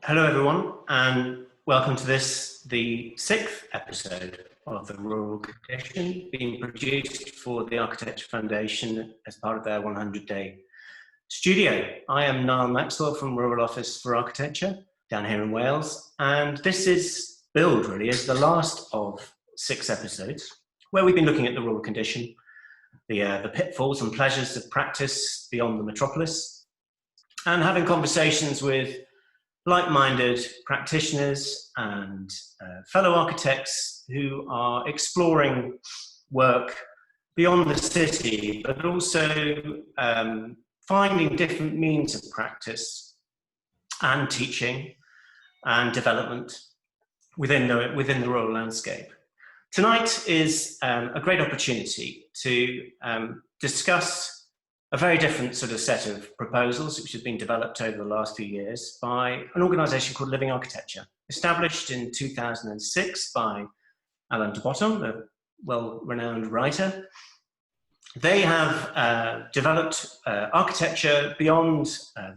Hello, everyone, and welcome to this, the sixth episode of the Rural Condition, being produced for the Architecture Foundation as part of their 100-day studio. I am Niall Maxwell from Rural Office for Architecture down here in Wales, and this is billed really as the last of 6 episodes where we've been looking at the rural condition, the pitfalls and pleasures of practice beyond the metropolis, and having conversations with like-minded practitioners and fellow architects who are exploring work beyond the city, but also finding different means of practice and teaching and development within the rural landscape. Tonight is a great opportunity to discuss a very different sort of set of proposals which have been developed over the last few years by an organisation called Living Architecture, established in 2006 by Alain de Botton, a well-renowned writer. They have developed architecture beyond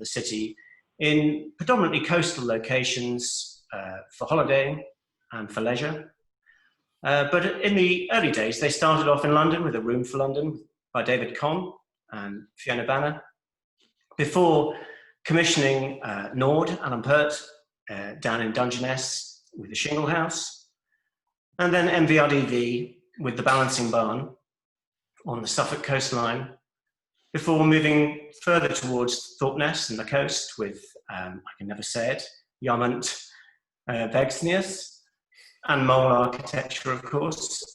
the city in predominantly coastal locations for holidaying and for leisure. But in the early days, they started off in London with A Room for London by David Conn and Fiona Banner, before commissioning Nord, Alan Pert, down in Dungeness with the Shingle House, and then MVRDV with the Balancing Barn on the Suffolk coastline, before moving further towards Thorpeness and the coast with, I can never say it, Yarmount Vegsnius, and Mole Architecture, of course,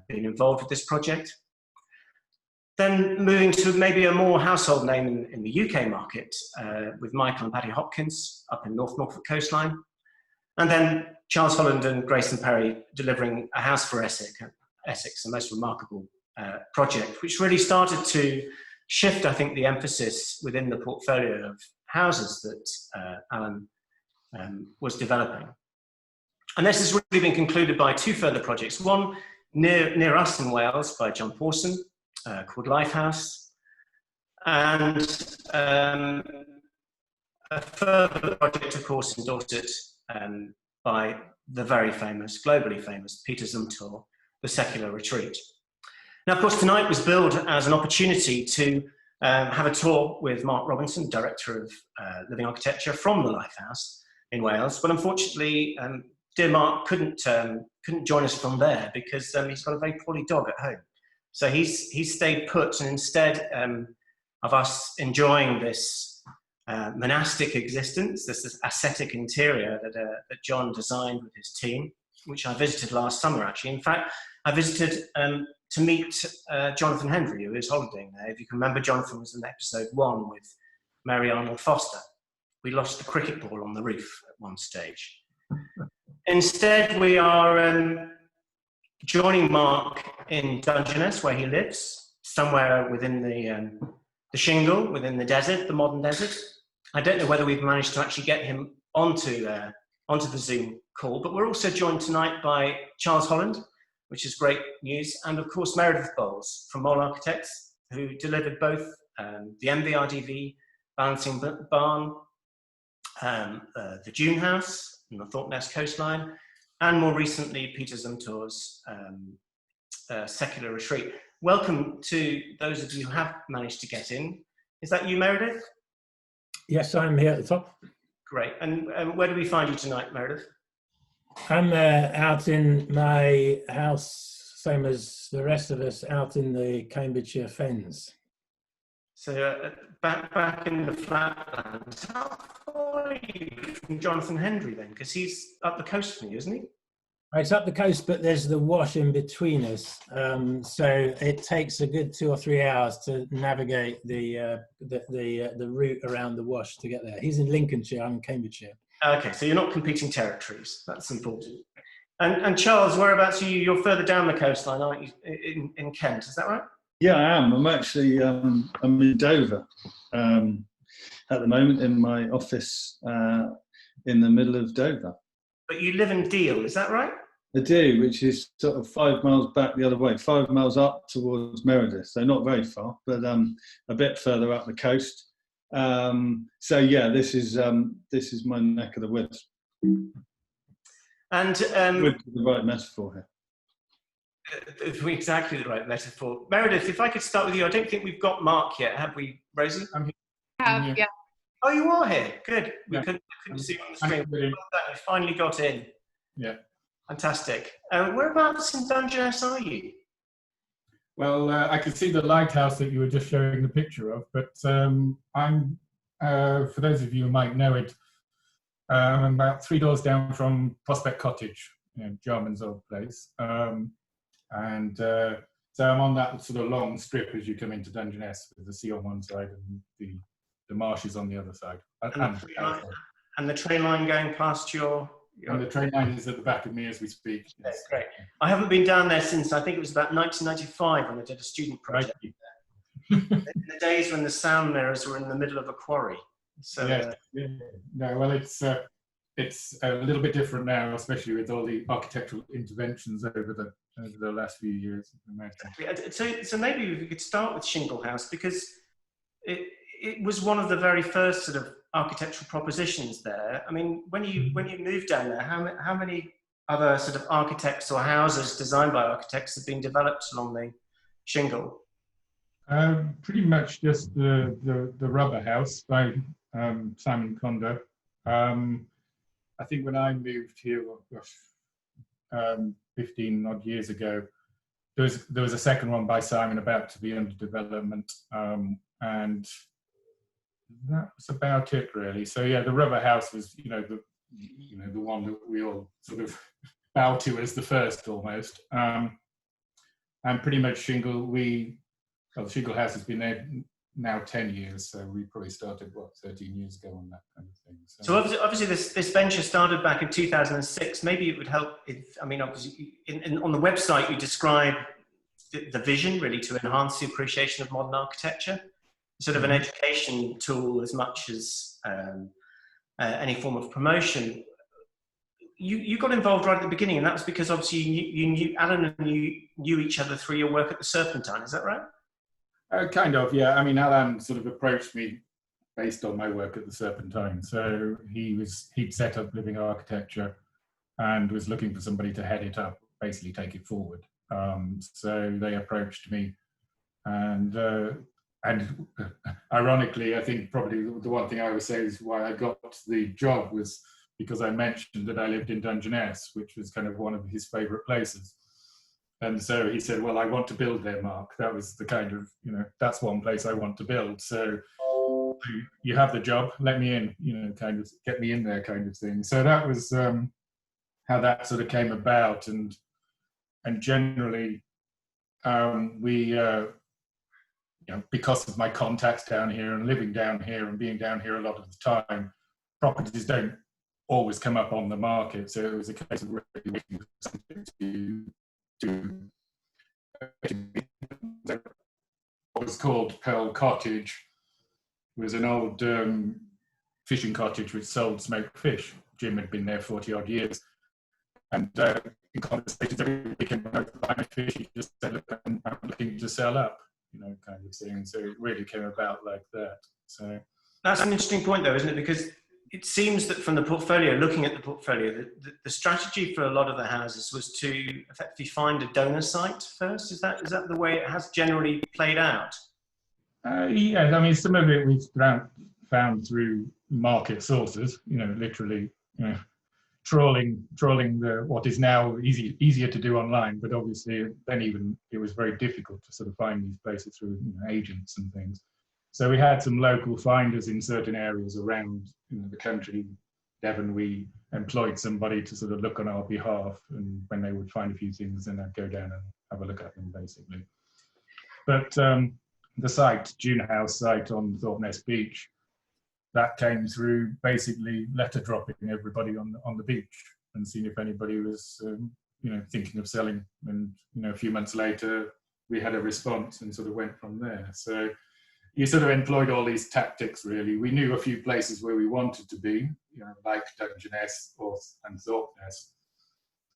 being involved with this project. Then moving to maybe a more household name in the UK market with Michael and Paddy Hopkins up in North Norfolk coastline. And then Charles Holland and Grayson Perry delivering A House for Essex, a most remarkable project, which really started to shift, I think, the emphasis within the portfolio of houses that Alan was developing. And this has really been concluded by 2 further projects. One near us in Wales by John Pawson, called Lifehouse, and a further project, of course, in Dorset by the very famous, globally famous Peter Zumthor, The Secular Retreat. Now, of course, tonight was billed as an opportunity to have a tour with Mark Robinson, Director of Living Architecture from the Lifehouse in Wales, but unfortunately, dear Mark couldn't join us from there because he's got a very poorly dog at home. So he's stayed put, and instead of us enjoying this monastic existence, this ascetic interior that John designed with his team, which I visited last summer actually. In fact, I visited to meet Jonathan Hendry, who is holidaying there. If you can remember, Jonathan was in episode 1 with Mary Arnold Foster. We lost the cricket ball on the roof at one stage. Instead, we are joining Mark in Dungeness, where he lives, somewhere within the shingle, within the desert, the modern desert. I don't know whether we've managed to actually get him onto the Zoom call, but we're also joined tonight by Charles Holland, which is great news, and of course Meredith Bowles from Mole Architects, who delivered both the MVRDV Balancing Barn, the Dune House on the Thorpeness coastline, and more recently, Peter Zumthor's Secular Retreat. Welcome to those of you who have managed to get in. Is that you, Meredith? Yes, I'm here at the top. Great. And where do we find you tonight, Meredith? I'm out in my house, same as the rest of us, out in the Cambridgeshire Fens. So back in the flatlands. How far are you from Jonathan Hendry then? Because he's up the coast from you, isn't he? It's up the coast, but there's the wash in between us. So it takes a good 2 or 3 hours to navigate the route around the wash to get there. He's in Lincolnshire, I'm in Cambridgeshire. Okay, so you're not competing territories. That's important. And Charles, whereabouts are you? You're further down the coastline, aren't you? In Kent, is that right? Yeah, I am. I'm actually I'm in Dover at the moment in my office in the middle of Dover. But you live in Deal, is that right? I do, which is sort of 5 miles back the other way, 5 miles up towards Meredith, so not very far, but a bit further up the coast. So yeah, this is my neck of the woods. And Woods is the right metaphor here. Exactly the right metaphor. Meredith, if I could start with you, I don't think we've got Mark yet, have we, Rosie? I'm here. Have, yeah. Oh, you are here. Good. We Yeah. couldn't see you on the screen. Really, Well done, you finally got in. yeah. Fantastic. Whereabouts in Dungeness are you? Well, I could see the lighthouse that you were just showing the picture of, but I'm, for those of you who might know it, I'm about 3 doors down from Prospect Cottage, Jarman's old place. So I'm on that sort of long strip as you come into Dungeness, with the sea on one side and the marshes on the other side. And the train line going past your... And the train line is at the back of me as we speak. That's great. I haven't been down there since, I think it was about 1995 when I did a student project. Right. In the days when the sound mirrors were in the middle of a quarry. So, yeah. No, well, it's a little bit different now, especially with all the architectural interventions over the last few years. So maybe we could start with Shingle House, because it was one of the very first sort of architectural propositions there. I mean, when you moved down there, how many other sort of architects or houses designed by architects have been developed along the shingle? Pretty much just the rubber house by Simon Condor. I think when I moved here, 15 odd years ago, there was a second one by Simon about to be under development, and that was about it really. So yeah, the rubber house was the one that we all sort of bow to as the first almost. And pretty much shingle, the Shingle House has been there now 10 years, so we probably started 13 years ago on that kind of thing. So obviously this venture started back in 2006. Maybe it would help if, I mean, obviously on the website you describe the vision really to enhance the appreciation of modern architecture, sort of an education tool as much as any form of promotion. You got involved right at the beginning, and that was because obviously you knew Alan and you knew each other through your work at the Serpentine. Is that right? Kind of, yeah. I mean, Alan sort of approached me based on my work at the Serpentine. So he'd set up living architecture and was looking for somebody to head it up, basically take it forward. So they approached me, and ironically, I think probably the one thing I would say is why I got the job was because I mentioned that I lived in Dungeness, which was kind of one of his favourite places. And so he said, well, I want to build there, Mark. That was the kind of, that's one place I want to build. So you have the job, let me in, kind of get me in there kind of thing. So that was how that sort of came about. And generally, we, because of my contacts down here and living down here and being down here a lot of the time, properties don't always come up on the market. So it was a case of really waiting for something to what was called Pearl Cottage. It was an old fishing cottage which sold smoked fish. Jim had been there 40 odd years, and in conversations everybody came out to buy my fish. He just said, look, I'm looking to sell up, kind of thing. So it really came about like that. So that's an interesting point though, isn't it? Because it seems that from the portfolio, looking at the portfolio, the strategy for a lot of the houses was to effectively find a donor site first. Is that the way it has generally played out? Yeah, I mean, some of it we've found through market sources, literally trawling what is now easier to do online, but obviously then even it was very difficult to sort of find these places through agents and things. So we had some local finders in certain areas around the country. Devon, we employed somebody to sort of look on our behalf, and when they would find a few things, then I'd go down and have a look at them, basically. But the site, June House site on Thorpeness Beach, that came through basically letter dropping everybody on the beach and seeing if anybody was, thinking of selling. And a few months later, we had a response and sort of went from there. So you sort of employed all these tactics, really. We knew a few places where we wanted to be, like Dungeness and Thorpeness.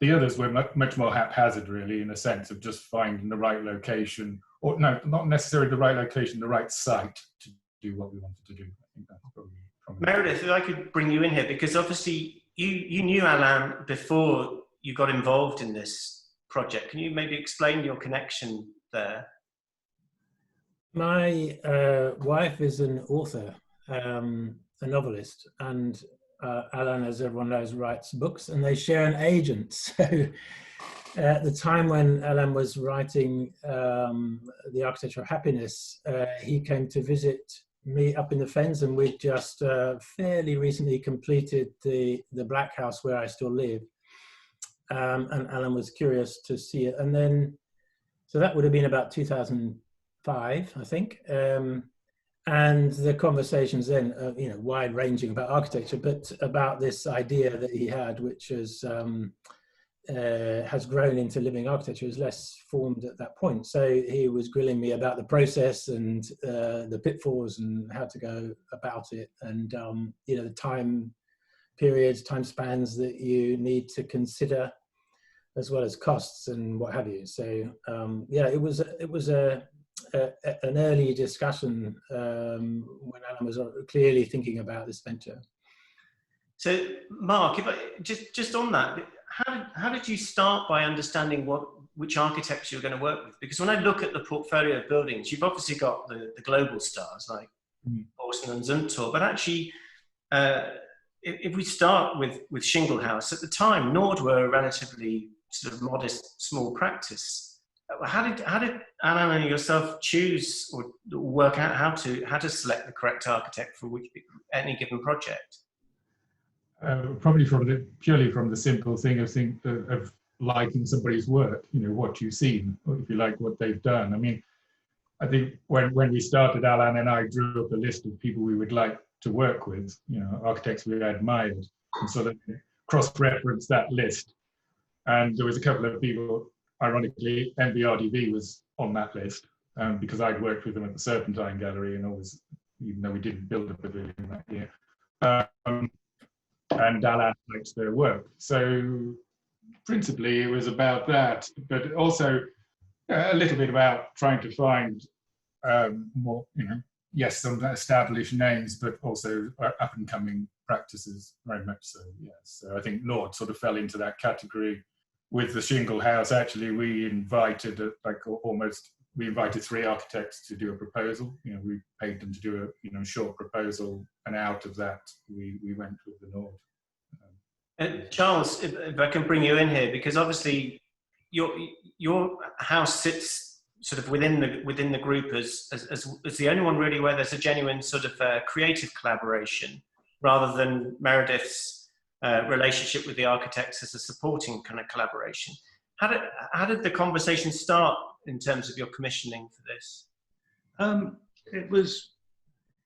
The others were much more haphazard, really, in a sense of just finding the right location, or no, not necessarily the right location, the right site to do what we wanted to do. think that's probably Meredith, if I could bring you in here, because obviously you knew Alain before you got involved in this project. Can you maybe explain your connection there? My wife is an author, a novelist, and Alain, as everyone knows, writes books, and they share an agent. So at the time when Alain was writing The Architecture of Happiness, he came to visit me up in the Fens, and we'd just fairly recently completed the Black House where I still live. And Alain was curious to see it. And then, so that would have been about 2005, I think. And the conversations then, wide ranging about architecture, but about this idea that he had, which has grown into living architecture, is less formed at that point. So he was grilling me about the process and the pitfalls and how to go about it, and the time periods, time spans that you need to consider, as well as costs and what have you. So it was an early discussion when Alain was clearly thinking about this venture. So, Mark, if I, just on that, how did you start by understanding which architecture you're going to work with? Because when I look at the portfolio of buildings, you've obviously got the global stars like Borsten and Zumthor, but actually, if we start with Shingle House, at the time, Nord were a relatively sort of modest, small practice. How did Alain and yourself choose or work out how to select the correct architect for any given project? Probably purely from the simple thing of liking somebody's work, what you've seen, or if you like what they've done. I mean, I think when we started, Alain and I drew up a list of people we would like to work with, architects we admired, and sort of cross-reference that list. And there was a couple of people, ironically, MBRDV was on that list, because I'd worked with them at the Serpentine Gallery, and always, even though we didn't build a pavilion that year. And Alain liked their work. So principally it was about that, but also a little bit about trying to find more, yes, some established names, but also up and coming practices, very much so, yes. So I think Nord sort of fell into that category. With the Shingle House, actually, we invited we invited 3 architects to do a proposal. We paid them to do a short proposal, and out of that, we went with the Nord. Charles, if I can bring you in here, because obviously your house sits sort of within the group as the only one really where there's a genuine sort of creative collaboration, rather than Meredith's relationship with the architects as a supporting kind of collaboration. How did the conversation start in terms of your commissioning for this? It was,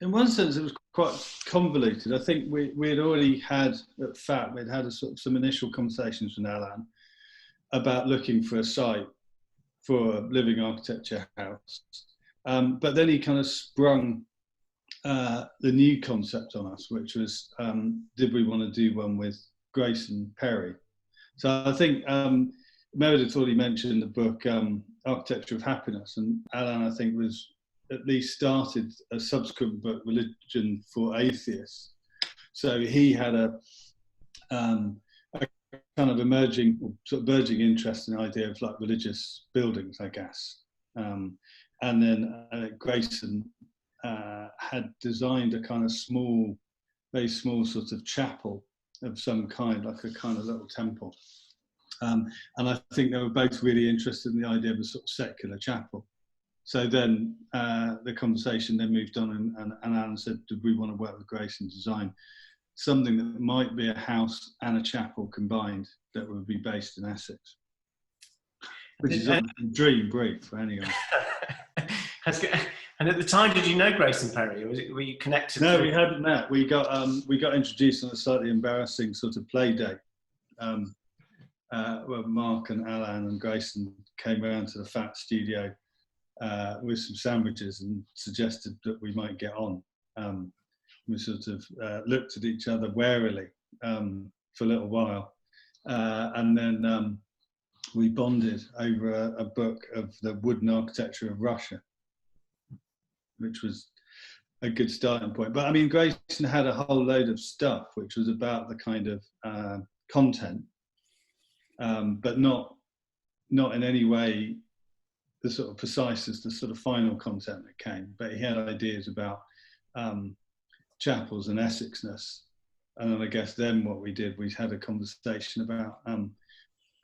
in one sense, it was quite convoluted. I think we had already had at FAT, we'd had some initial conversations with Alain about looking for a site for a living architecture house. But then he kind of sprung the new concept on us, which was, did we want to do one with Grayson Perry? So I think Meredith already mentioned the book Architecture of Happiness, and Alain, I think, was at least started a subsequent book, Religion for Atheists. So he had a kind of emerging, sort of burgeoning interest in the idea of like religious buildings, I guess. And then Grayson had designed a kind of very small sort of chapel of some kind, like a kind of little temple. And I think they were both really interested in the idea of a sort of secular chapel. So then the conversation then moved on, and Alain said, did we want to work with Grace and design something that might be a house and a chapel combined that would be based in Essex? Which is a dream brief for anyone. And at the time, did you know Grayson Perry, or were you connected? No, we hadn't met. We got introduced on a slightly embarrassing sort of play date, where Mark and Alain and Grayson came around to the FAT studio with some sandwiches and suggested that we might get on. We sort of looked at each other warily for a little while, and then we bonded over a book of the wooden architecture of Russia, which was a good starting point. But I mean, Grayson had a whole load of stuff which was about the kind of content, but not in any way the sort of precise as the sort of final content that came. But he had ideas about chapels and Essexness. And then I guess then what we did, we had a conversation about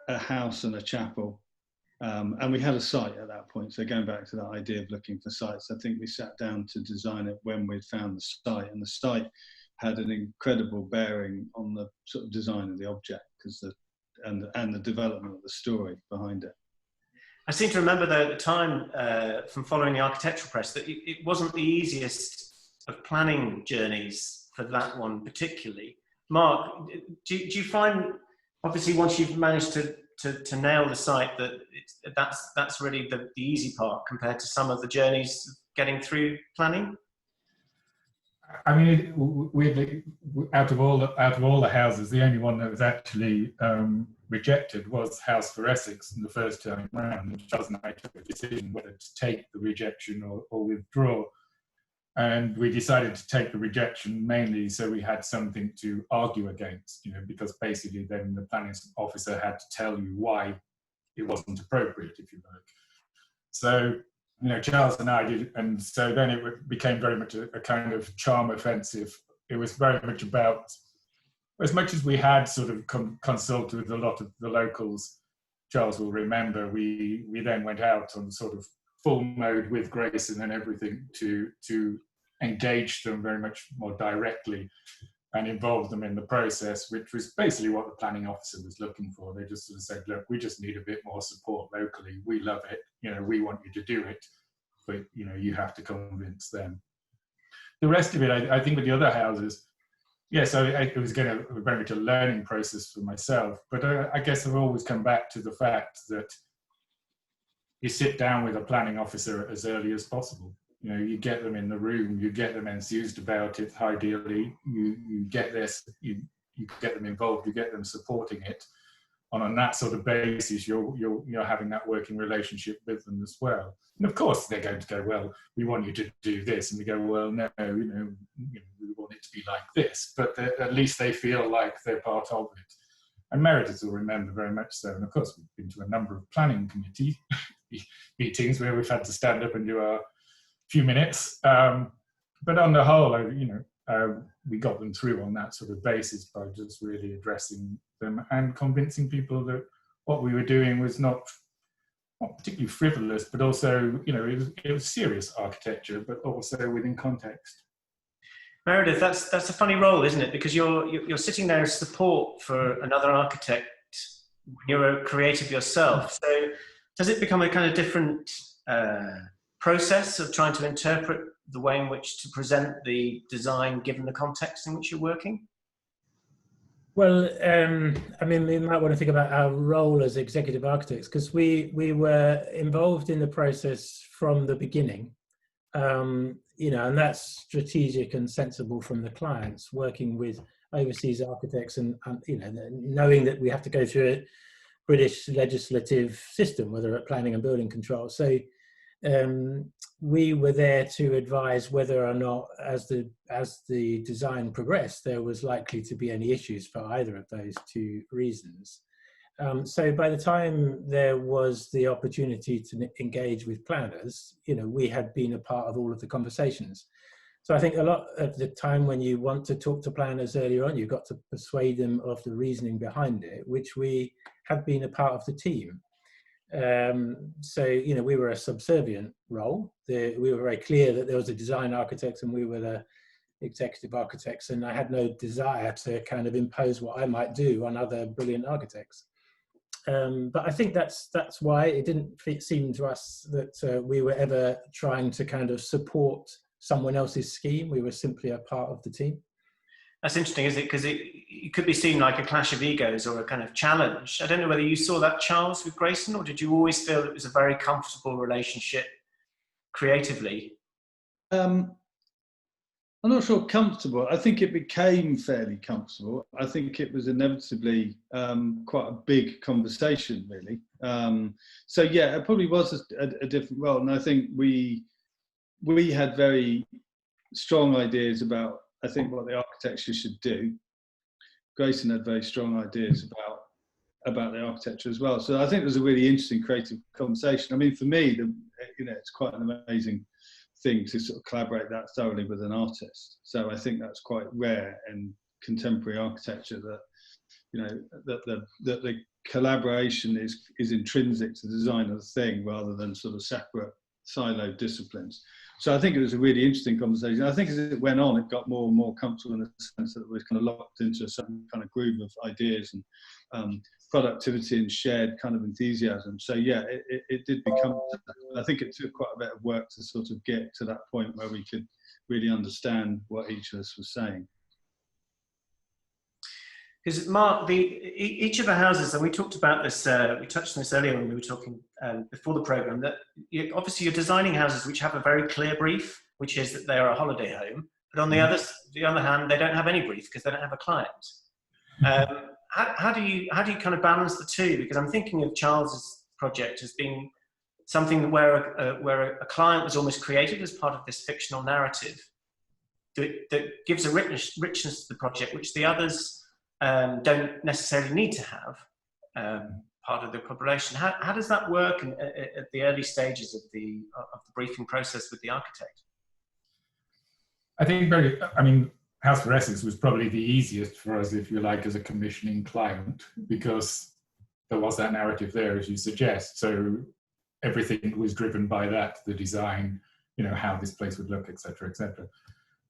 a house and a chapel. And we had a site at that point. So going back to that idea of looking for sites, I think we sat down to design it when we'd found the site, and the site had an incredible bearing on the sort of design of the object and the development of the story behind it. I seem to remember though at the time from following the architectural press that it wasn't the easiest of planning journeys for that one particularly. Mark, do you find, obviously once you've managed to nail the site, that's really the easy part compared to some of the journeys getting through planning? I mean, weirdly, out of all the houses, the only one that was actually rejected was House for Essex in the first time round. And Charles and I took a decision whether to take the rejection or withdraw. And we decided to take the rejection mainly so we had something to argue against, because basically then the planning officer had to tell you why it wasn't appropriate, if you like. So, Charles and I did, and so then it became very much a kind of charm offensive. It was very much about, as much as we had sort of consulted with a lot of the locals, Charles will remember, we then went out on sort of full mode with Grayson and everything to engage them very much more directly and involve them in the process, which was basically what the planning officer was looking for. They just sort of said, look, we just need a bit more support locally. We love it. We want you to do it, but you have to convince them. The rest of it, I think with the other houses, yes, it was very much a learning process for myself, but I guess I've always come back to the fact that you sit down with a planning officer as early as possible. You get them in the room, you get them enthused about it. Ideally, you get this, you get them involved, you get them supporting it. And on that sort of basis, you're having that working relationship with them as well. And of course, they're going to go, well, we want you to do this, and we go, well, no, we want it to be like this. But at least they feel like they're part of it. And Meredith will remember very much so. And of course, we've been to a number of planning committee meetings where we've had to stand up and do our few minutes. But on the whole, we got them through on that sort of basis by just really addressing them and convincing people that what we were doing was not particularly frivolous, but also, it was serious architecture, but also within context. Meredith, that's a funny role, isn't it? Because you're sitting there as support for another architect when you're a creative yourself. So does it become a kind of different process of trying to interpret the way in which to present the design given the context in which you're working? Well, I mean, we might want to think about our role as executive architects, because we were involved in the process from the beginning, and that's strategic and sensible from the clients, working with overseas architects and knowing that we have to go through a British legislative system, whether at planning and building control. So we were there to advise whether or not, as the design progressed, there was likely to be any issues for either of those two reasons. So by the time there was the opportunity to engage with planners, we had been a part of all of the conversations. So I think a lot of the time when you want to talk to planners earlier on, you've got to persuade them of the reasoning behind it, which we have been a part of the team. So, we were a subservient role. We were very clear that there was a design architect and we were the executive architects, and I had no desire to kind of impose what I might do on other brilliant architects. But I think that's why it didn't seem to us that we were ever trying to kind of support someone else's scheme. We were simply a part of the team. That's interesting, isn't it? Because it could be seen like a clash of egos or a kind of challenge. I don't know whether you saw that, Charles, with Grayson, or did you always feel it was a very comfortable relationship creatively? I'm not sure comfortable. I think it became fairly comfortable. I think it was inevitably quite a big conversation, really. So it probably was a different role. And I think we had very strong ideas about, I think, what the architecture should do. Grayson had very strong ideas about the architecture as well. So I think it was a really interesting creative conversation. I mean, for me, it's quite an amazing thing to sort of collaborate that thoroughly with an artist. So I think that's quite rare in contemporary architecture, that that the collaboration is intrinsic to the design of the thing rather than sort of separate siloed disciplines. So I think it was a really interesting conversation. I think as it went on, it got more and more comfortable in the sense that it was kind of locked into a certain kind of groove of ideas and productivity and shared kind of enthusiasm. So yeah, it did become, I think it took quite a bit of work to sort of get to that point where we could really understand what each of us was saying. Because Mark, each of the houses, and we talked about this, we touched on this earlier when we were talking before the programme, that obviously you're designing houses which have a very clear brief, which is that they are a holiday home, but on the other hand, they don't have any brief because they don't have a client. How do you kind of balance the two? Because I'm thinking of Charles's project as being something where a client was almost created as part of this fictional narrative that gives a richness to the project, which the others don't necessarily need to have part of the collaboration. How does that work at the early stages of the briefing process with the architect? I think House for Essex was probably the easiest for us, if you like, as a commissioning client, because there was that narrative there, as you suggest. So everything was driven by that, the design, how this place would look, etc., etc.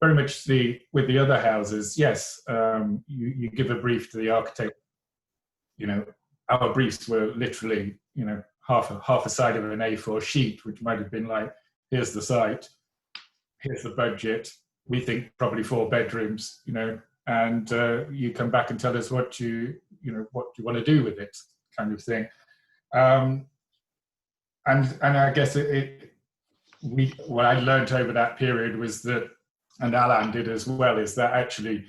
Very much with the other houses, yes, you give a brief to the architect. Our briefs were literally, half a side of an A4 sheet, which might have been like, here's the site, here's the budget. We think probably 4 bedrooms, and you come back and tell us what you want to do with it, kind of thing. And I guess what I learned over that period was that, and Alan did as well, is that actually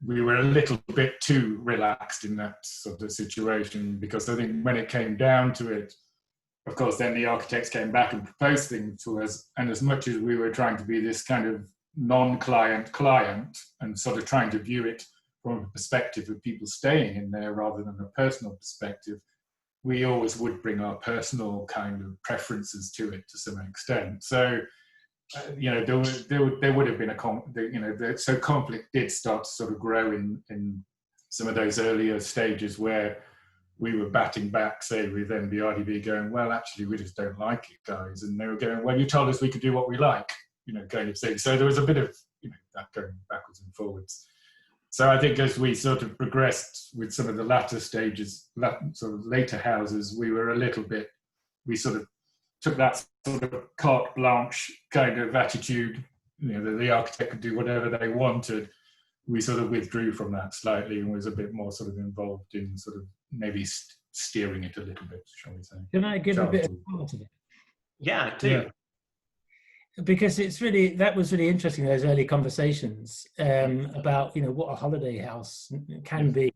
we were a little bit too relaxed in that sort of situation, because I think when it came down to it, of course, then the architects came back and proposed things to us, and as much as we were trying to be this kind of non-client client and sort of trying to view it from a perspective of people staying in there rather than a personal perspective, we always would bring our personal kind of preferences to it to some extent. So there would have been so conflict did start to sort of grow in some of those earlier stages where we were batting back, say, with MBRDV, going, well, actually, we just don't like it, guys. And they were going, well, you told us we could do what we like, kind of thing. So there was a bit of, that going backwards and forwards. So I think as we sort of progressed with some of the latter stages, sort of later houses, we sort of took that sort of carte blanche kind of attitude, that the architect could do whatever they wanted. We sort of withdrew from that slightly and was a bit more sort of involved in sort of maybe steering it a little bit, shall we say. Can I give a bit of color to that? Yeah, do. Yeah. Because that was really interesting, those early conversations about, what a holiday house can be,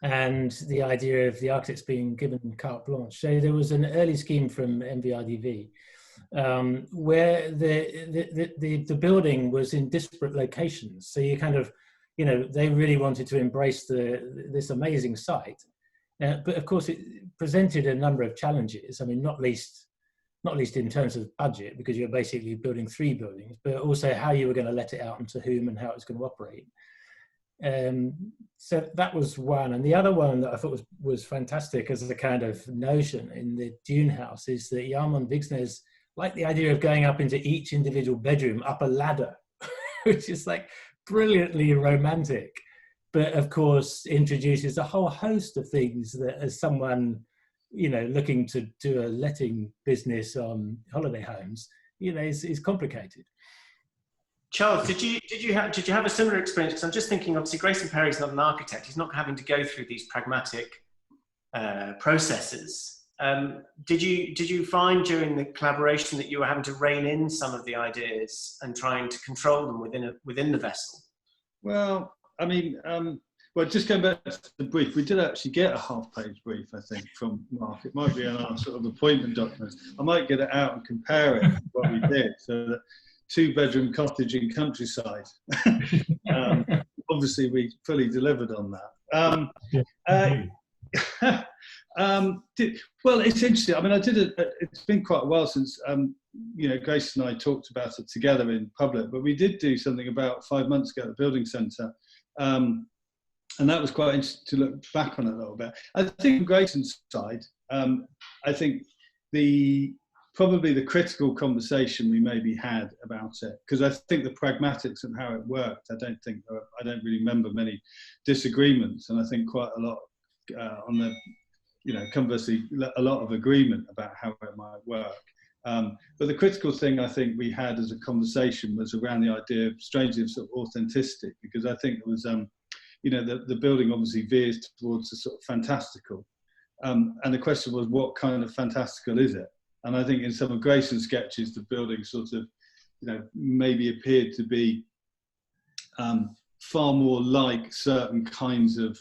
and the idea of the architects being given carte blanche. So there was an early scheme from MVRDV where the building was in disparate locations. So you kind of, they really wanted to embrace this amazing site. But of course, it presented a number of challenges. I mean, not least in terms of budget, because you're basically building 3 buildings, but also how you were going to let it out and to whom and how it was going to operate. So that was one. And the other one that I thought was fantastic as a kind of notion in the Dune House is that Jarmon Vigsnes liked the idea of going up into each individual bedroom up a ladder, which is like brilliantly romantic, but of course introduces a whole host of things that, as someone looking to do a letting business on holiday homes, is complicated. Charles, did you have a similar experience? Because I'm just thinking, obviously, Grayson Perry's not an architect; he's not having to go through these pragmatic processes. Did you find during the collaboration that you were having to rein in some of the ideas and trying to control them within the vessel? Well, I mean, just going back to the brief, we did actually get a half-page brief, I think, from Mark. It might be in our sort of appointment documents. I might get it out and compare it to what we did, so that 2-bedroom cottage in countryside. Obviously, we fully delivered on that. Well, it's interesting. I mean, it's been quite a while since, Grace and I talked about it together in public, but we did do something about 5 months ago at the Building Centre. And that was quite interesting to look back on it a little bit. I think from Grayson's side, I think probably the critical conversation we maybe had about it, because I think the pragmatics and how it worked, I don't really remember many disagreements, and I think quite a lot on the, conversely, a lot of agreement about how it might work. But the critical thing I think we had as a conversation was around the idea, strangely, of sort of authenticity, because I think it was, the building obviously veers towards the sort of fantastical. And the question was, what kind of fantastical is it? And I think in some of Grayson's sketches, the building sort of, maybe appeared to be far more like certain kinds of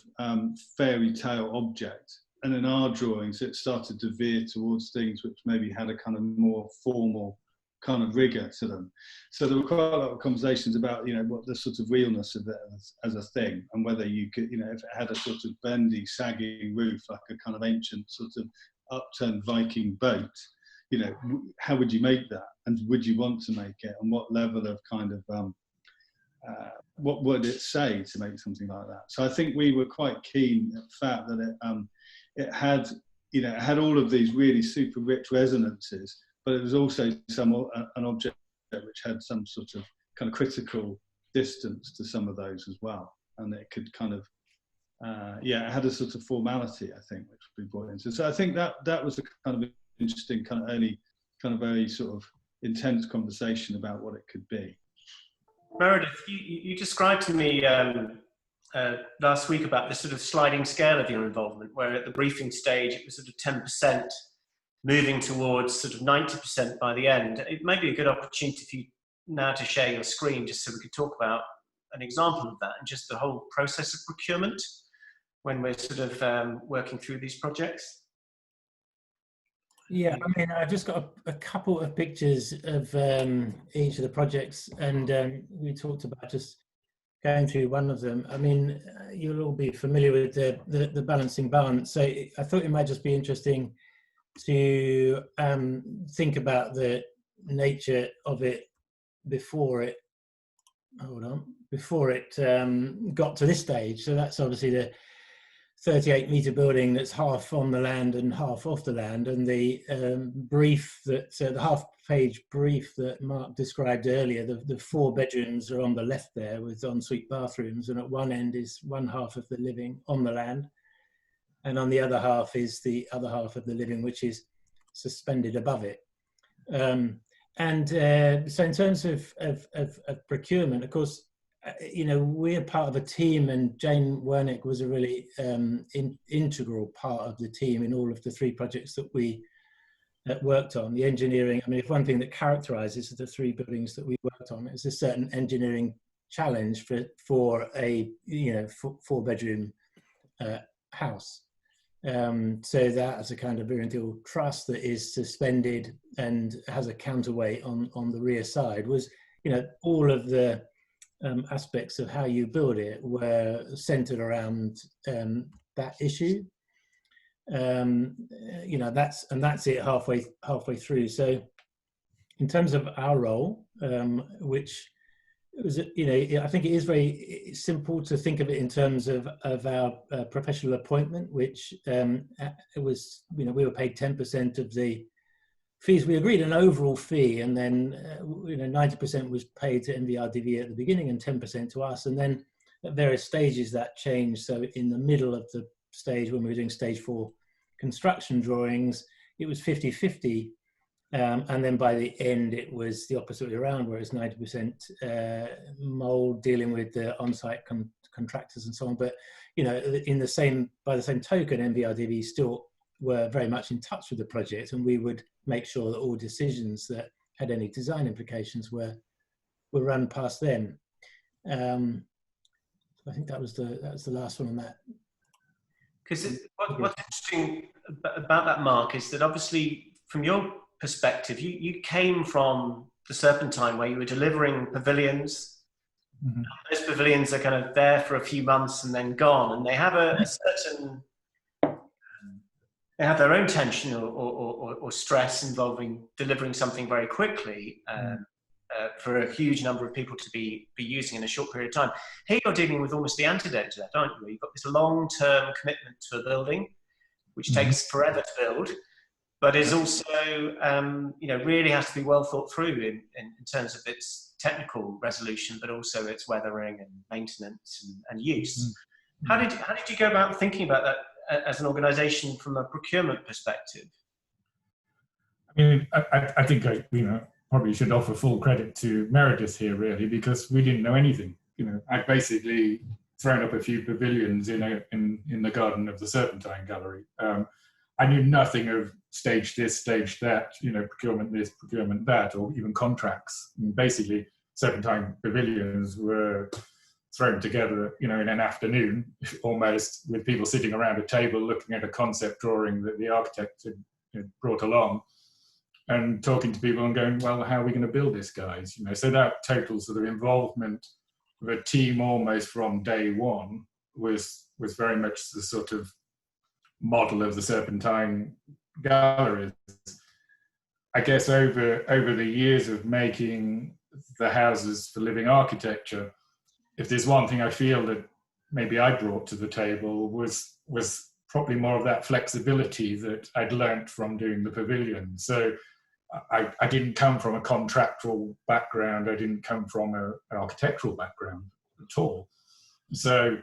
fairy tale objects. And in our drawings, it started to veer towards things which maybe had a kind of more formal kind of rigor to them. So there were quite a lot of conversations about, what the sort of realness of it as a thing, and whether you could, if it had a sort of bendy, sagging roof, like a kind of ancient sort of upturned Viking boat, how would you make that? And would you want to make it? And what level of kind of, what would it say to make something like that? So I think we were quite keen at the fact that it had, it had all of these really super rich resonances, but it was also an object which had some sort of kind of critical distance to some of those as well. And it could kind of, it had a sort of formality, I think, which we brought into. So I think that was a kind of interesting, kind of early, kind of very sort of intense conversation about what it could be. Meredith, you described to me last week about this sort of sliding scale of your involvement, where at the briefing stage it was sort of 10%, moving towards sort of 90% by the end. It may be a good opportunity for you now to share your screen, just so we could talk about an example of that and just the whole process of procurement when we're sort of working through these projects. Yeah, I mean, I've just got a couple of pictures of each of the projects, and we talked about just going through one of them. I mean, you'll all be familiar with the balancing barn, so I thought it might just be interesting to think about the nature of it before it got to this stage. So that's obviously the 38-meter building that's half on the land and half off the land, and the brief that the half-page brief that Mark described earlier. The 4 bedrooms are on the left there with ensuite bathrooms, and at one end is one half of the living on the land, and on the other half is the other half of the living, which is suspended above it. So in terms of procurement, of course, we're part of a team, and Jane Wernick was a really integral part of the team in all of the 3 projects that we worked on. The engineering, I mean, if one thing that characterizes the 3 buildings that we worked on is a certain engineering challenge for a 4-bedroom house. So that as a kind of Virendale truss that is suspended and has a counterweight on the rear side was, all of the aspects of how you build it were centered around that issue. That's it halfway through. So in terms of our role, which was, I think it is very simple to think of it in terms of our professional appointment, which it was, we were paid 10% of the fees. We agreed an overall fee, and then 90% was paid to MVRDV at the beginning and 10% to us, and then at various stages that changed. So in the middle of the stage, when we were doing stage 4 construction drawings, it was 50-50. And then by the end, it was the opposite way around, where it's 90% mold, dealing with the on-site contractors and so on. But by the same token, MVRDV still were very much in touch with the project, and we would make sure that all decisions that had any design implications were run past them. I think that was the last one on that. Because what's interesting about that, Mark, is that obviously from your perspective, you came from the Serpentine, where you were delivering pavilions. Mhm. Those pavilions are kind of there for a few months and then gone, and they have a certain, they have their own tension or stress involving delivering something very quickly for a huge number of people to be using in a short period of time. Here you're dealing with almost the antidote to that, aren't you? You've got this long-term commitment to a building, which takes forever to build, but is also, really has to be well thought through in terms of its technical resolution, but also its weathering and maintenance and use. How did you go about thinking about that as an organisation from a procurement perspective? I mean, I think I probably should offer full credit to Meredith here, really, because we didn't know anything. I'd basically thrown up a few pavilions in the garden of the Serpentine Gallery. I knew nothing of stage this, stage that, procurement this, procurement that, or even contracts. And basically, Serpentine pavilions were thrown together, in an afternoon, almost, with people sitting around a table looking at a concept drawing that the architect had brought along, and talking to people and going, well, how are we going to build this, guys? So that total sort of involvement of a team almost from day one was very much the sort of model of the Serpentine Galleries. I guess over the years of making the houses for living architecture, if there's one thing I feel that maybe I brought to the table was probably more of that flexibility that I'd learnt from doing the pavilion. So I didn't come from a contractual background. I didn't come from an architectural background at all. So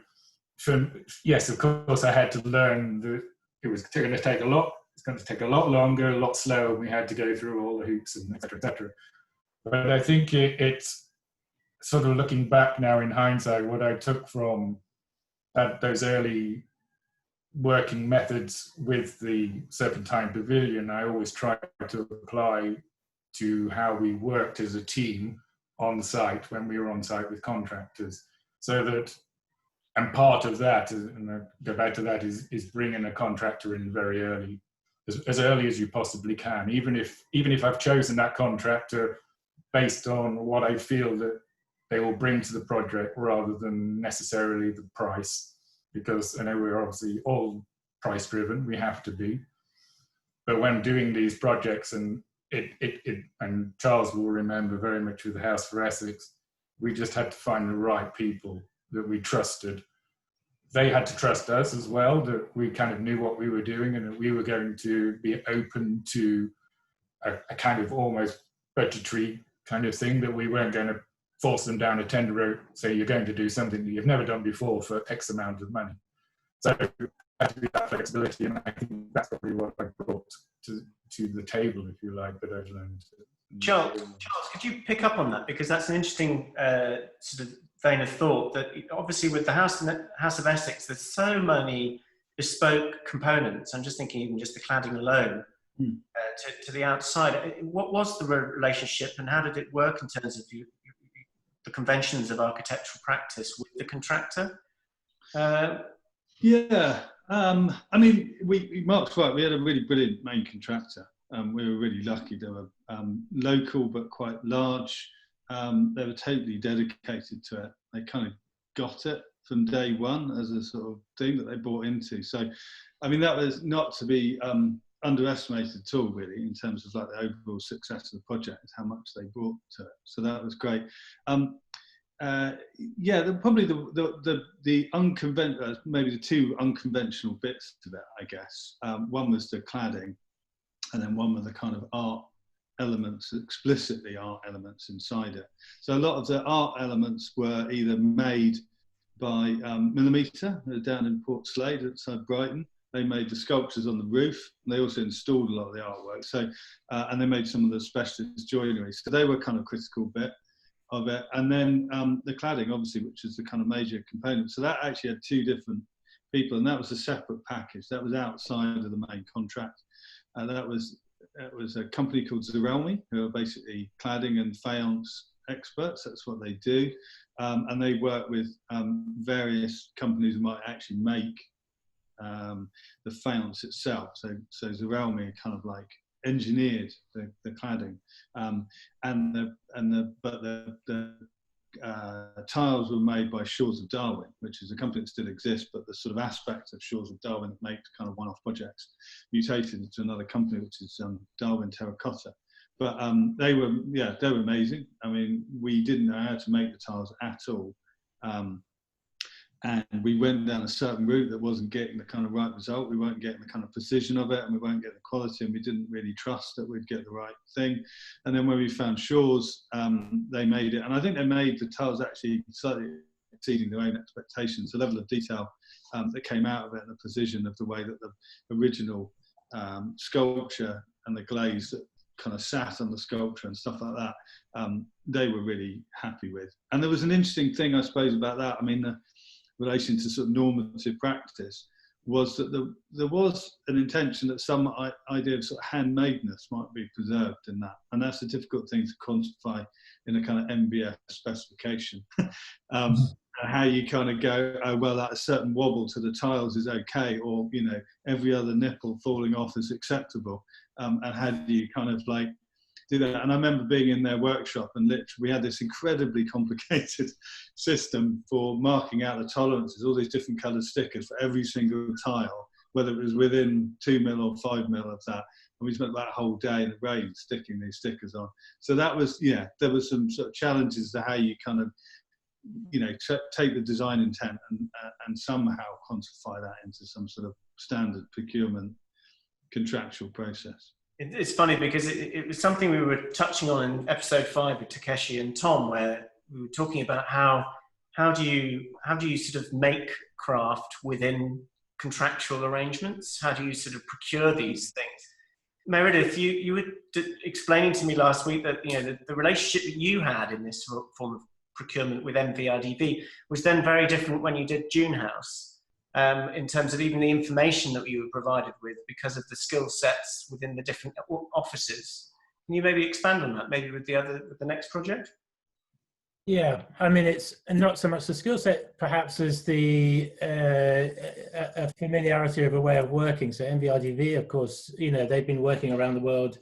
yes, of course, I had to learn that it was going to take a lot. It's going to take a lot longer, a lot slower. We had to go through all the hoops and et cetera, et cetera. But I think it's sort of looking back now in hindsight, what I took from those early working methods with the Serpentine Pavilion, I always try to apply to how we worked as a team on site when we were on site with contractors. So that, and part of that, and I go back to that, is bringing a contractor in very early, as early as you possibly can, even if I've chosen that contractor based on what I feel that they will bring to the project rather than necessarily the price, because I know we're obviously all price driven, we have to be. But when doing these projects, and and Charles will remember very much with the House for Essex, we just had to find the right people that we trusted. They had to trust us as well, that we kind of knew what we were doing and that we were going to be open to a kind of almost budgetary kind of thing, that we weren't going to force them down a tender route, say you're going to do something that you've never done before for X amount of money. So there had to be that flexibility, and I think that's probably what I brought to the table, if you like, that I've learned. Charles, could you pick up on that? Because that's an interesting sort of vein of thought, that obviously with the House of Essex, there's so many bespoke components. I'm just thinking even just the cladding alone to the outside. What was the relationship and how did it work in terms of the conventions of architectural practice with the contractor? I mean, Mark's right, we had a really brilliant main contractor. We were really lucky. They were local but quite large. They were totally dedicated to it. They kind of got it from day one as a sort of thing that they bought into. So, I mean, that was not to be underestimated at all, really, in terms of like the overall success of the project, how much they brought to it. So that was great. Probably the unconventional, maybe the two unconventional bits to that, I guess. One was the cladding, and then one were the kind of art elements, explicitly art elements inside it. So a lot of the art elements were either made by Millimeter down in Port Slade outside Brighton. They made the sculptures on the roof, and they also installed a lot of the artwork. So, and they made some of the specialist joinery. So they were kind of critical bit of it. And then the cladding, obviously, which is the kind of major component. So that actually had two different people, and that was a separate package. That was outside of the main contract. That was a company called Zerelmi, who are basically cladding and faience experts. That's what they do. And they work with various companies who might actually make the faience itself. So Zerelmi are kind of like engineered the cladding, but the tiles were made by Shores of Darwin, which is a company that still exists, but the sort of aspect of Shores of Darwin that makes kind of one-off projects mutated into another company, which is Darwin Terracotta. But they were amazing. I mean, we didn't know how to make the tiles at all. And we went down a certain route that wasn't getting the kind of right result. We weren't getting the kind of precision of it, and we weren't getting the quality, and we didn't really trust that we'd get the right thing. And then when we found Shores, they made it, and I think they made the tiles actually slightly exceeding their own expectations. The level of detail that came out of it, and the precision of the way that the original sculpture and the glaze that kind of sat on the sculpture and stuff like that, they were really happy with. And there was an interesting thing, I suppose, about that. I mean, the relation to sort of normative practice was that there was an intention that some idea of sort of handmadeness might be preserved in that, and that's a difficult thing to quantify in a kind of MBS specification. How you kind of go, oh well, that a certain wobble to the tiles is okay, or you know, every other nipple falling off is acceptable, and how do you kind of like do that? And I remember being in their workshop, and literally we had this incredibly complicated system for marking out the tolerances, all these different coloured stickers for every single tile, whether it was within 2 mil or 5 mil of that. And we spent about a whole day in the rain sticking these stickers on. So that was, yeah, there was some sort of challenges to how you kind of, you know, take the design intent and somehow quantify that into some sort of standard procurement contractual process. It's funny because it was something we were touching on in episode 5 with Takeshi and Tom, where we were talking about how do you sort of make craft within contractual arrangements? How do you sort of procure these things? Meredith, you were explaining to me last week that, you know, the relationship that you had in this form of procurement with MVRDV was then very different when you did June House. In terms of even the information that you were provided with because of the skill sets within the different offices. Can you maybe expand on that, maybe with the next project? Yeah, I mean, it's not so much the skill set perhaps as the a familiarity of a way of working. So MVRDV, of course, you know, they've been working around the world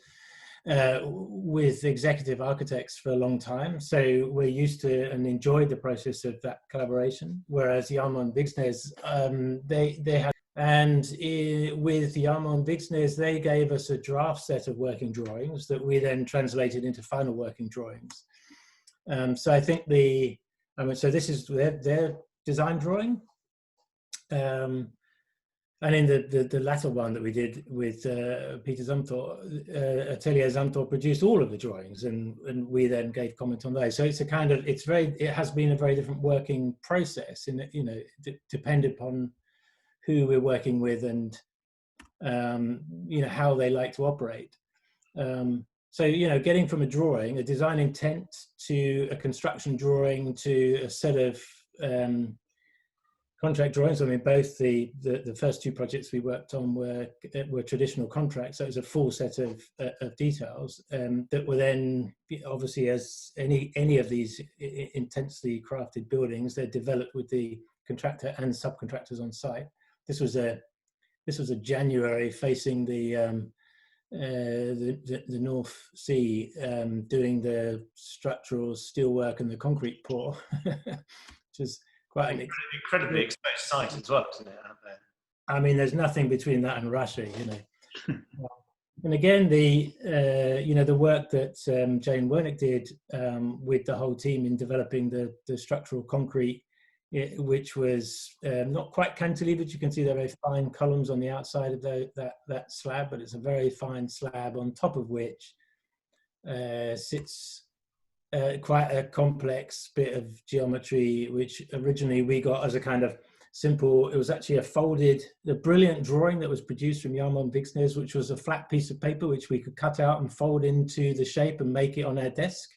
with executive architects for a long time, so we're used to and enjoyed the process of that collaboration. Whereas Jarmo Bigsnes, they had, and with Jarmo Bigsnes, they gave us a draft set of working drawings that we then translated into final working drawings. So I think so this is their design drawing. And in the latter one that we did with Peter Zumthor, Atelier Zumthor produced all of the drawings, and we then gave comment on those. So it's a kind of, it has been a very different working process, in that, you know, depended upon who we're working with and you know, how they like to operate. So, you know, getting from a design intent, to a construction drawing, to a set of contract drawings. I mean, both the first 2 projects we worked on were traditional contracts, so it was a full set of details that were then, obviously, as any of these intensely crafted buildings, they're developed with the contractor and subcontractors on site. This was a January facing the North Sea, doing the structural steelwork and the concrete pour, which is quite an incredibly exposed site as well, isn't it, out there? I mean, there's nothing between that and Russia, you know. And again, you know, the work that Jane Wernick did with the whole team in developing the structural concrete, which was not quite cantilevered. You can see there are very fine columns on the outside of that slab, but it's a very fine slab on top of which sits quite a complex bit of geometry, which originally we got as a kind of simple, it was actually a brilliant drawing that was produced from Jarmo Bigsnes, which was a flat piece of paper which we could cut out and fold into the shape and make it on our desk,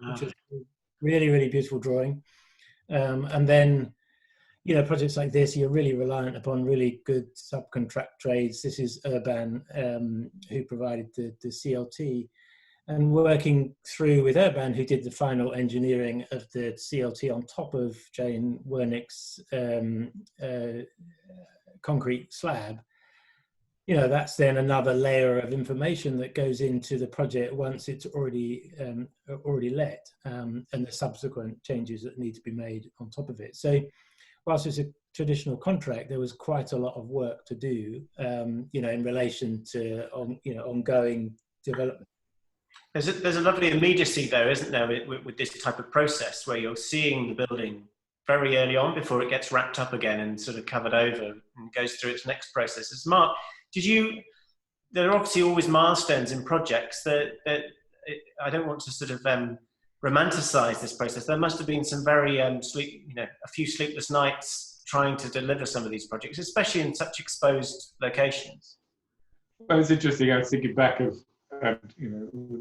which was a really, really beautiful drawing. And then, you know, projects like this, you're really reliant upon really good subcontract trades. This is Urban, who provided the CLT. And working through with Urban, who did the final engineering of the CLT on top of Jane Wernick's concrete slab, that's then another layer of information that goes into the project once it's already let, and the subsequent changes that need to be made on top of it. So whilst it's a traditional contract, there was quite a lot of work to do, in relation to ongoing development. There's a lovely immediacy though, isn't there, with this type of process where you're seeing the building very early on before it gets wrapped up again and sort of covered over and goes through its next processes. Mark, there are obviously always milestones in projects that I don't want to sort of romanticize this process. There must have been some very a few sleepless nights trying to deliver some of these projects, especially in such exposed locations. Well, it's interesting. I was thinking back of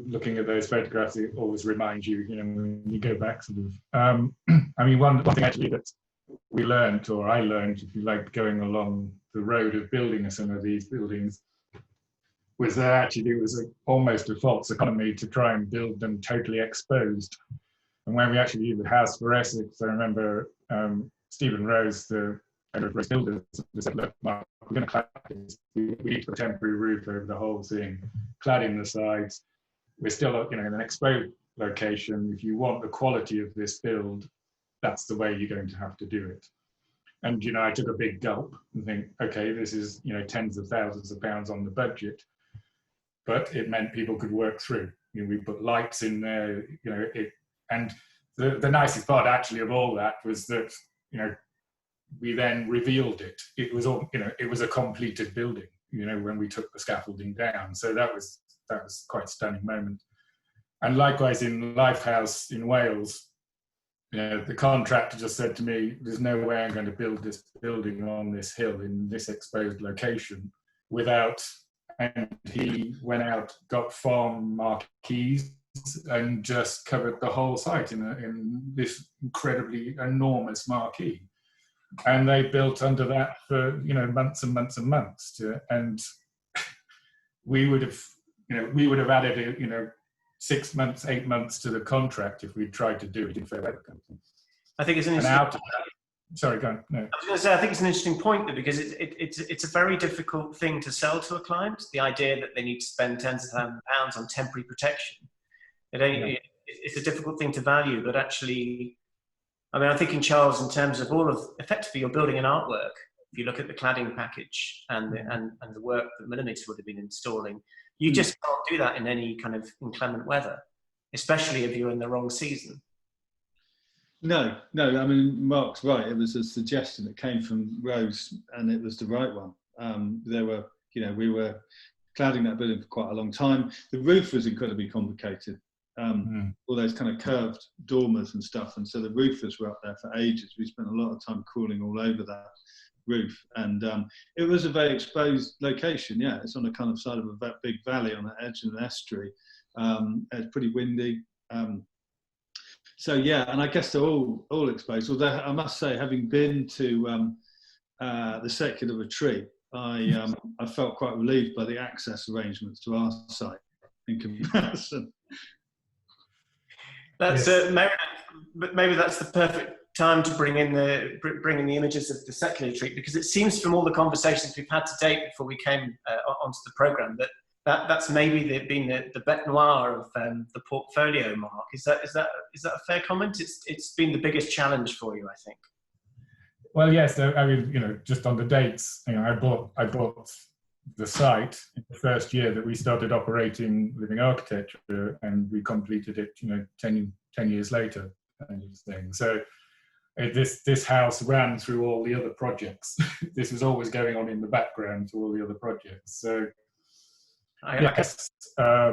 looking at those photographs. It always reminds you, when you go back sort of. I mean, one thing actually that we learned, or I learned, if you like, going along the road of building some of these buildings, was that actually it was almost a false economy to try and build them totally exposed. And when we actually did the house for Essex, I remember Stephen Rose, the head of Rose Builders, said, "Look, Mark, we're going to clad this. We need to put a temporary roof over the whole thing, cladding the sides. We're still, in an exposed location. If you want the quality of this build, that's the way you're going to have to do it." And I took a big gulp and think, okay, this is tens of thousands of pounds on the budget, but it meant people could work through. We put lights in there, and the nicest part actually of all that was that we then revealed it. It was all it was a completed building. When we took the scaffolding down, so that was quite a stunning moment. And likewise in Lifehouse in Wales. The contractor just said to me, "There's no way I'm going to build this building on this hill in this exposed location without," and he went out, got farm marquees and just covered the whole site in this incredibly enormous marquee. And they built under that for, months and months and months. And we would have added, 6 months, 8 months to the contract if we tried to do it in fair weather conditions. I think it's an interesting. Sorry, go on. No. I was going to say, I think it's an interesting point though, because it's a very difficult thing to sell to a client. The idea that they need to spend tens of thousands of pounds on temporary protection. It's a difficult thing to value, but actually, I mean, I'm thinking, Charles, in terms of effectively you're building an artwork. If you look at the cladding package and the work that Millimeters would have been installing, you just can't do that in any kind of inclement weather, especially if you're in the wrong season. No. I mean, Mark's right. It was a suggestion that came from Rose, and it was the right one. We were cladding that building for quite a long time. The roof was incredibly complicated. All those kind of curved dormers and stuff, and so the roofers were up there for ages. We spent a lot of time cooling all over that roof, and it was a very exposed location. It's on the kind of side of a big valley on the edge of an estuary. It's pretty windy. So and I guess they're all exposed. Although I must say, having been to the secular retreat, I felt quite relieved by the access arrangements to our site in comparison. That's maybe that's the perfect time to bring in the images of the secular retreat, because it seems from all the conversations we've had to date before we came onto the programme that's maybe been the bête noire of the portfolio, Mark. Is that a fair comment? It's been the biggest challenge for you, I think. Well, yes. I mean, just on the dates, I bought the site in the first year that we started operating Living Architecture, and we completed it 10 years later, kind of thing. So this house ran through all the other projects. This was always going on in the background to all the other projects. So yes. I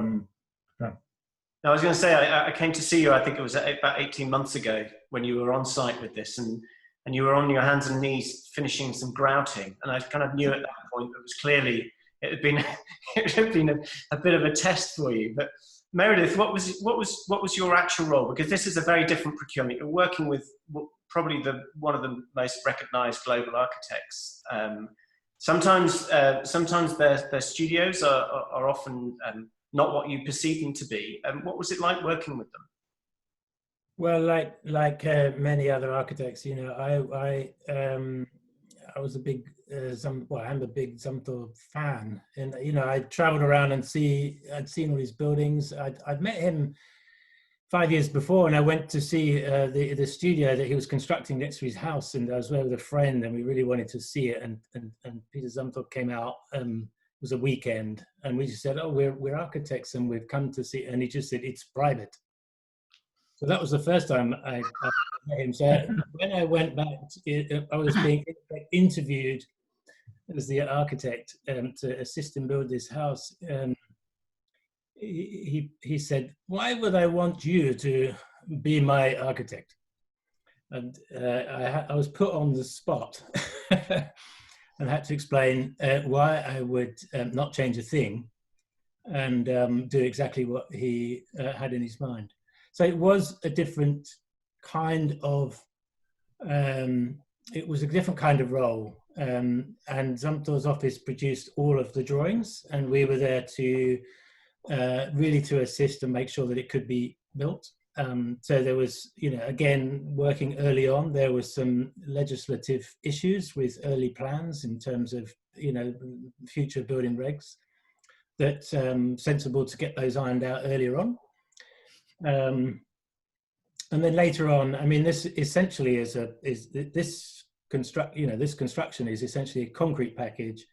was going to say, I came to see you, I think it was about 18 months ago, when you were on site with this, and you were on your hands and knees finishing some grouting, and I kind of knew at that point that it was clearly it had been a bit of a test for you. But Meredith, what was your actual role? Because this is a very different procurement. You're working with probably one of the most recognised global architects. Sometimes their studios are often not what you perceive them to be. What was it like working with them? Well, like many other architects, I I was a big I'm a big Zumthor fan, and I travelled around and I'd seen all these buildings. I'd met him 5 years before, and I went to see the studio that he was constructing next to his house, and I was there with a friend, and we really wanted to see it. And Peter Zumthor came out. It was a weekend, and we just said, "Oh, we're architects, and we've come to see." And he just said, "It's private." So that was the first time I met him. So when I went back, I was being interviewed as the architect to assist him build this house. He said, "Why would I want you to be my architect?" And I was put on the spot and had to explain why I would not change a thing and do exactly what he had in his mind. So it was a different kind of role. And Zumthor's office produced all of the drawings, and we were there to really to assist and make sure that it could be built. So there was, again, working early on, there was some legislative issues with early plans in terms of, future building regs, that sensible to get those ironed out earlier on. And then later on, I mean, this essentially this construction is essentially a concrete package,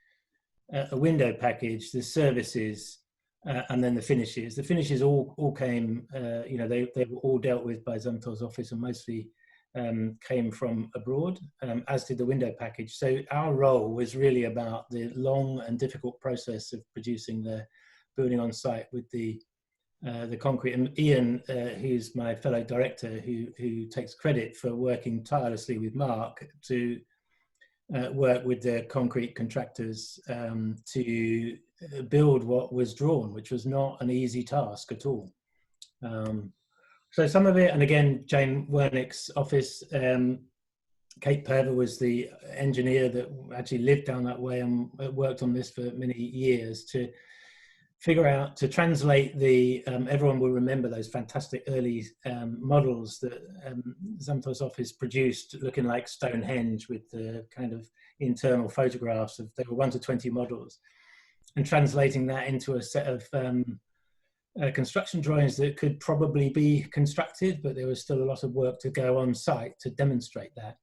a window package, the services, and then the finishes. The finishes all came, they were all dealt with by Zumthor's office, and mostly came from abroad, as did the window package. So our role was really about the long and difficult process of producing the building on site with the concrete. And Ian, who's my fellow director, who takes credit for working tirelessly with Mark to work with the concrete contractors to build what was drawn, which was not an easy task at all. So some of it, and again, Jane Wernick's office, Kate Purver was the engineer that actually lived down that way and worked on this for many years to figure out, to translate the, everyone will remember those fantastic early models that Zumthor's office produced, looking like Stonehenge, with the kind of internal photographs of, they were 1 to 20 models, and translating that into a set of construction drawings that could probably be constructed, but there was still a lot of work to go on site to demonstrate that.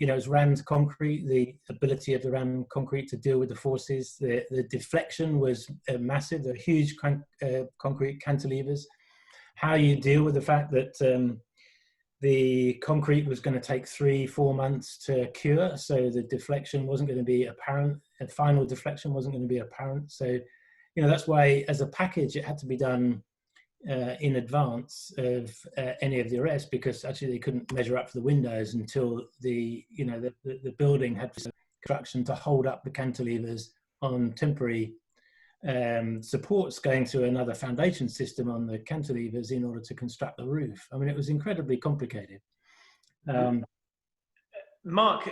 It was rammed concrete, the ability of the rammed concrete to deal with the forces. The deflection was massive. There were huge concrete cantilevers. How you deal with the fact that the concrete was going to take 3-4 months to cure, so the deflection wasn't going to be apparent. The final deflection wasn't going to be apparent. So, that's why, as a package, it had to be done in advance of any of the rest, because actually they couldn't measure up for the windows until the building had construction to hold up the cantilevers on temporary supports going to another foundation system on the cantilevers in order to construct the roof. I mean, it was incredibly complicated. Mark,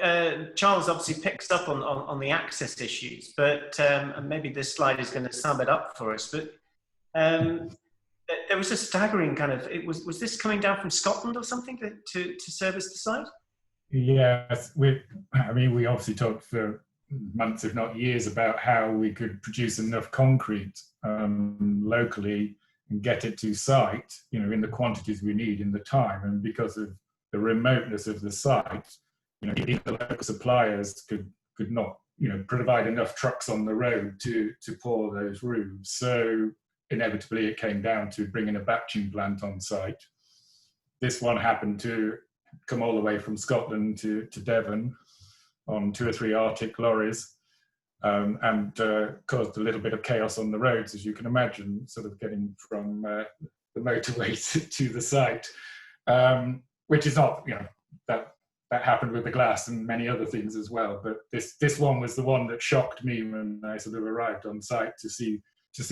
Charles obviously picks up on the access issues, but and maybe this slide is going to sum it up for us, but there was a staggering kind of, was this coming down from Scotland or something to service the site? Yes, we obviously talked for months, if not years, about how we could produce enough concrete locally and get it to site, in the quantities we need in the time. And because of the remoteness of the site, even the local suppliers could not, provide enough trucks on the road to pour those roofs. So inevitably it came down to bringing a batching plant on site. This one happened to come all the way from Scotland to Devon on 2 or 3 Arctic lorries, and caused a little bit of chaos on the roads, as you can imagine, sort of getting from the motorway to the site, which is not, that happened with the glass and many other things as well. But this one was the one that shocked me when I sort of arrived on site to see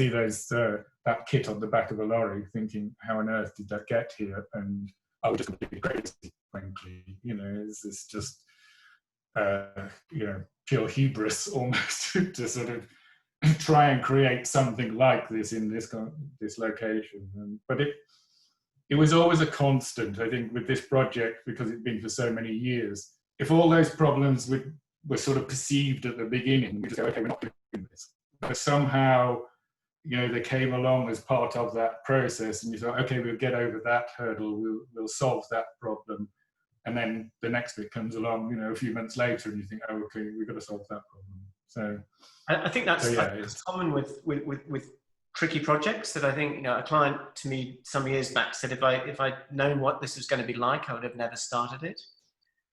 those that kit on the back of a lorry, thinking, how on earth did that get here? And I was just completely crazy, frankly. Is this just pure hubris almost to sort of try and create something like this in this location? But it was always a constant, I think, with this project, because it's been for so many years. If all those problems with were sort of perceived at the beginning. We just go, okay, we're not doing this. But somehow, you know, they came along as part of that process, and you thought, okay, we'll get over that hurdle, we'll solve that problem. And then the next bit comes along, you know, a few months later, and you think, oh, okay, we've got to solve that problem. So I think that's, it's common with tricky projects, that I think, you know, a client to me some years back said, if I'd known what this was going to be like, I would have never started it.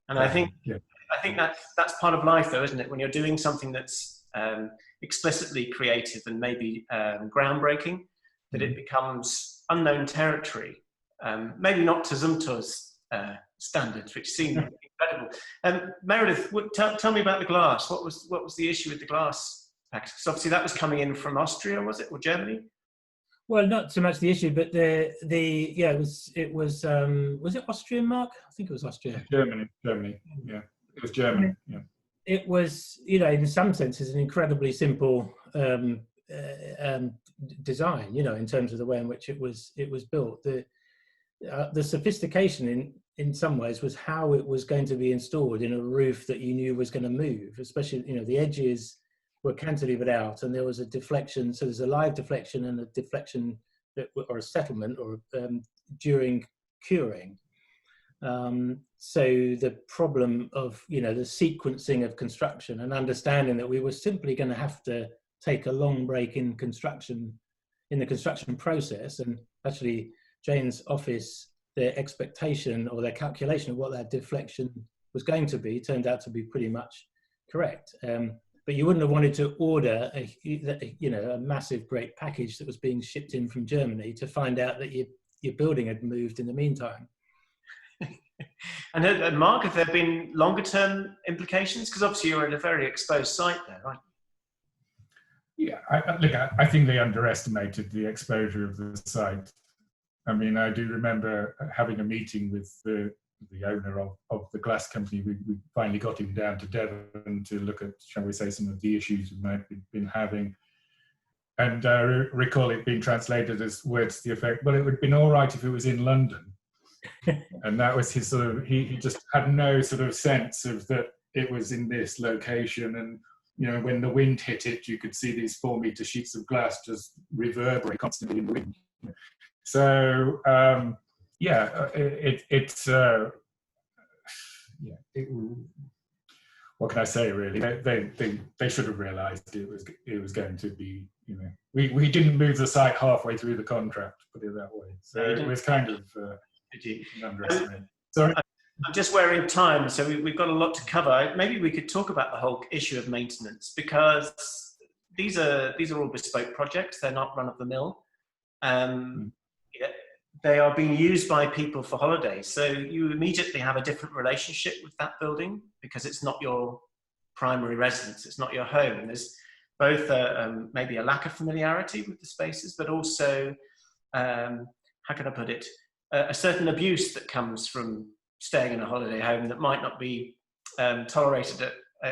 And I think that's part of life, though, isn't it? When you're doing something that's explicitly creative and maybe groundbreaking, that it becomes unknown territory. Maybe not to Zumthor's standards, which seem incredible. Meredith, tell me about the glass. What was the issue with the glass package? Because obviously that was coming in from Austria, was it, or Germany? Well, not so much the issue, but it was Austrian, Mark? I think it was Austria. Germany. Yeah, it was Germany. Yeah. It was, you know, in some senses, an incredibly simple design, you know, in terms of the way in which it was built. The sophistication in some ways was how it was going to be installed in a roof that you knew was going to move, especially, you know, the edges were cantilevered out and there was a deflection. So there's a live deflection and a deflection or a settlement or during curing. So the problem of, you know, the sequencing of construction and understanding that we were simply going to have to take a long break in the construction process. And actually Jane's office, their expectation or their calculation of what that deflection was going to be turned out to be pretty much correct. But you wouldn't have wanted to order a massive great package that was being shipped in from Germany to find out that your building had moved in the meantime. And Mark, have there been longer term implications? Because obviously you're at a very exposed site there, right? Yeah, I think they underestimated the exposure of the site. I mean, I do remember having a meeting with the owner of the glass company. We finally got him down to Devon to look at, shall we say, some of the issues we might have been having. And I recall it being translated as words to the effect, well, it would have been all right if it was in London. And that was his sort of, he just had no sort of sense of that it was in this location. And, you know, when the wind hit it, you could see these 4-meter sheets of glass just reverberate constantly in the wind. So, what can I say, really? They should have realised it was going to be, you know, we didn't move the site halfway through the contract, put it that way. So it was kind of an underestimate. Sorry? I'm just wearing time, so we've got a lot to cover. Maybe we could talk about the whole issue of maintenance, because these are all bespoke projects. They're not run of the mill. They are being used by people for holidays. So you immediately have a different relationship with that building because it's not your primary residence, it's not your home. And there's both maybe a lack of familiarity with the spaces, but also, how can I put it, a certain abuse that comes from staying in a holiday home that might not be tolerated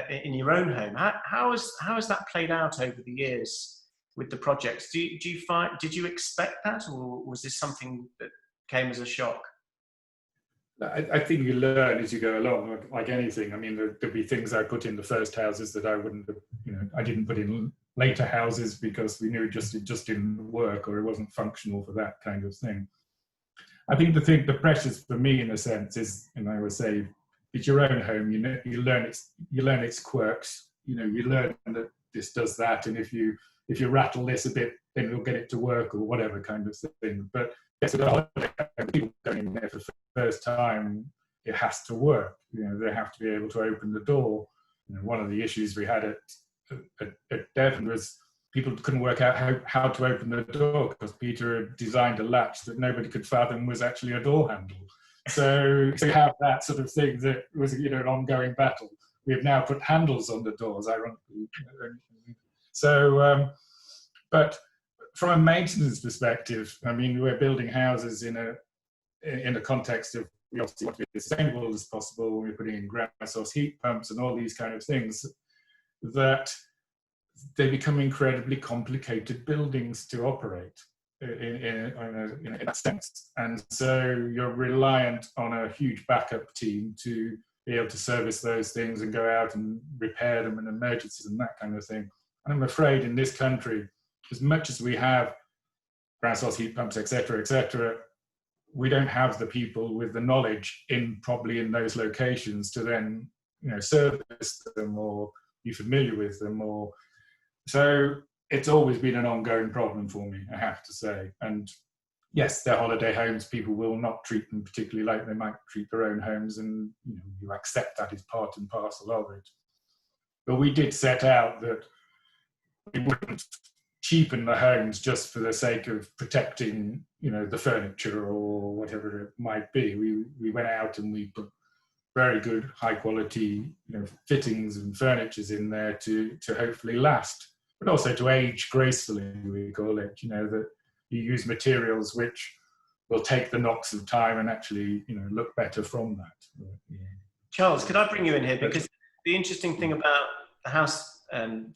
in your own home. How has that played out over the years with the projects? Did you expect that, or was this something that came as a shock? I think you learn as you go along, like anything. I mean, there'll be things I put in the first houses that I wouldn't have, you know, I didn't put in later houses because we knew it just didn't work or it wasn't functional for that kind of thing. I think the pressures for me, in a sense, is, and I always say, it's your own home. You learn its quirks. You know, you learn that this does that, and if you rattle this a bit, then we'll get it to work or whatever kind of thing. But yes, people going in there for the first time, it has to work. You know, they have to be able to open the door. You know, one of the issues we had at Devon was people couldn't work out how to open the door because Peter had designed a latch that nobody could fathom was actually a door handle. So you have that sort of thing that was, you know, an ongoing battle. We have now put handles on the doors, ironically. So, but from a maintenance perspective, I mean, we're building houses in a context of, we obviously want to be as sustainable as possible. We're putting in ground source heat pumps and all these kind of things that they become incredibly complicated buildings to operate in that sense. And so you're reliant on a huge backup team to be able to service those things and go out and repair them in emergencies and that kind of thing. And I'm afraid in this country, as much as we have ground source heat pumps, etc., we don't have the people with the knowledge probably in those locations to then, service them or be familiar with them. So it's always been an ongoing problem for me, I have to say. And yes, their holiday homes, people will not treat them particularly like they might treat their own homes, and you accept that as part and parcel of it. But we did set out that we wouldn't cheapen the homes just for the sake of protecting, the furniture or whatever it might be. We went out and we put very good, high quality, fittings and furnitures in there to hopefully last, but also to age gracefully, we call it. That you use materials which will take the knocks of time and actually, look better from that. Charles, could I bring you in here? Because the interesting thing about the house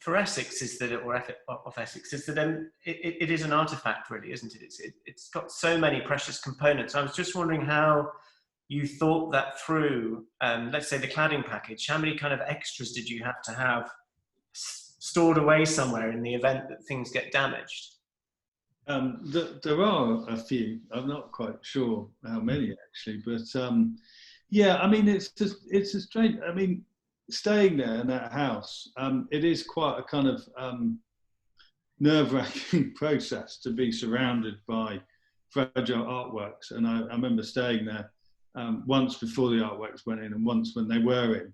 for Essex is that, of Essex, is that it is an artifact, really, isn't it? It's got so many precious components. I was just wondering how you thought that through. Let's say the cladding package. How many kind of extras did you have to have stored away somewhere in the event that things get damaged? There are a few. I'm not quite sure how many actually, but yeah, I mean, it's a strange. I mean, staying there in that house, it is quite a kind of nerve-wracking process to be surrounded by fragile artworks. And I remember staying there once before the artworks went in and once when they were in,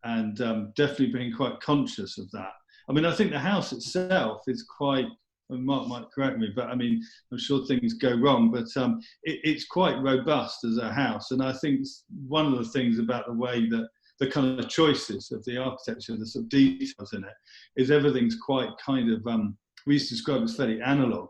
and definitely being quite conscious of that. I mean, I think the house itself is quite, and Mark might correct me, but I mean, I'm sure things go wrong, but it's quite robust as a house. And I think one of the things about the way that the kind of choices of the architecture, the sort of details in it, is everything's quite kind of, we used to describe it as fairly analog.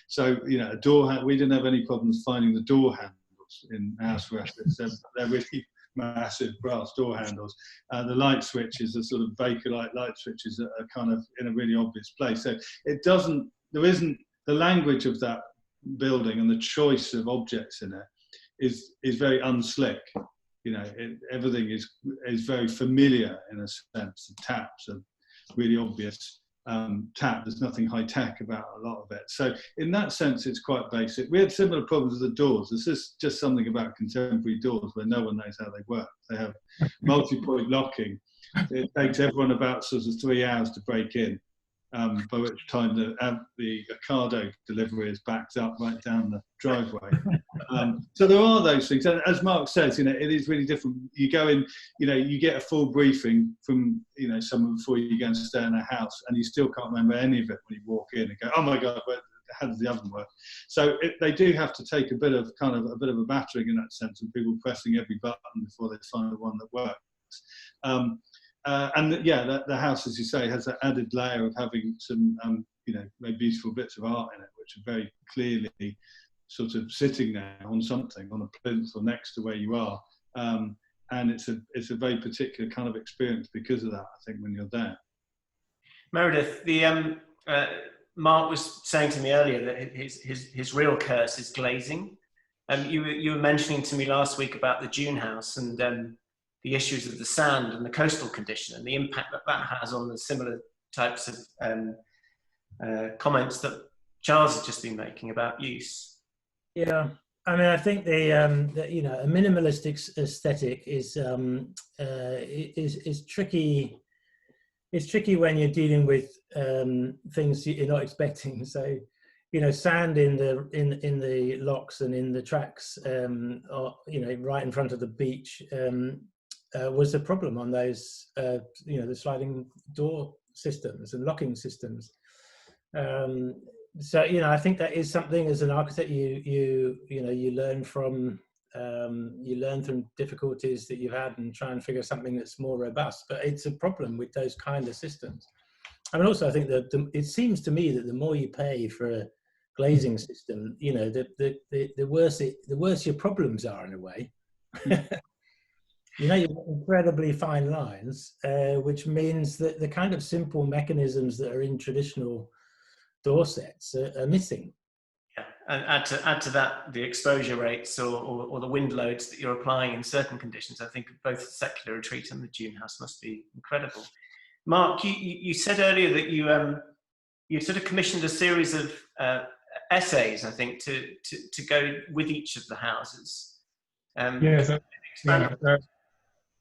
So, a door, we didn't have any problems finding the door handles in House for Essex. They're really massive brass door handles. The light switches are sort of Bakelite light switches that are kind of in a really obvious place. So there isn't the language of that building, and the choice of objects in it is very unslick. Everything is very familiar in a sense. The taps are really obvious. Tap, there's nothing high tech about a lot of it. So in that sense, it's quite basic. We had similar problems with the doors. This is just something about contemporary doors where no one knows how they work. They have multi-point locking. It takes everyone about sort of 3 hours to break in, by which time the Ocado delivery is backed up right down the driveway. So there are those things. And as Mark says, it is really different. You go in, you get a full briefing from, someone before you go and stay in a house, and you still can't remember any of it when you walk in and go, oh my God, how does the oven work? So they do have to take a bit of a battering in that sense, of people pressing every button before they find the one that works. The house, as you say, has that added layer of having some, very beautiful bits of art in it, which are very clearly sort of sitting there on something, on a plinth or next to where you are. And it's a very particular kind of experience because of that, I think, when you're there. Meredith, Mark was saying to me earlier that his real curse is glazing. You were mentioning to me last week about the Dune house and the issues of the sand and the coastal condition and the impact that has on the similar types of comments that Charles has just been making about use. Yeah, I mean, I think a minimalistic aesthetic is tricky. It's tricky when you're dealing with things you're not expecting. So, sand in the locks and in the tracks, right in front of the beach, was a problem on those, the sliding door systems and locking systems. So I think that is something as an architect you learn from difficulties that you've had and try and figure something that's more robust. But it's a problem with those kind of systems. I mean, also I think that it seems to me that the more you pay for a glazing system, the worse your problems are in a way. You've got incredibly fine lines, which means that the kind of simple mechanisms that are in traditional door sets are missing. And add to that the exposure rates or the wind loads that you're applying in certain conditions. I think both the secular retreat and the Dune House must be incredible. Mark, you said earlier that you sort of commissioned a series of essays, I think, to go with each of the houses. Yes,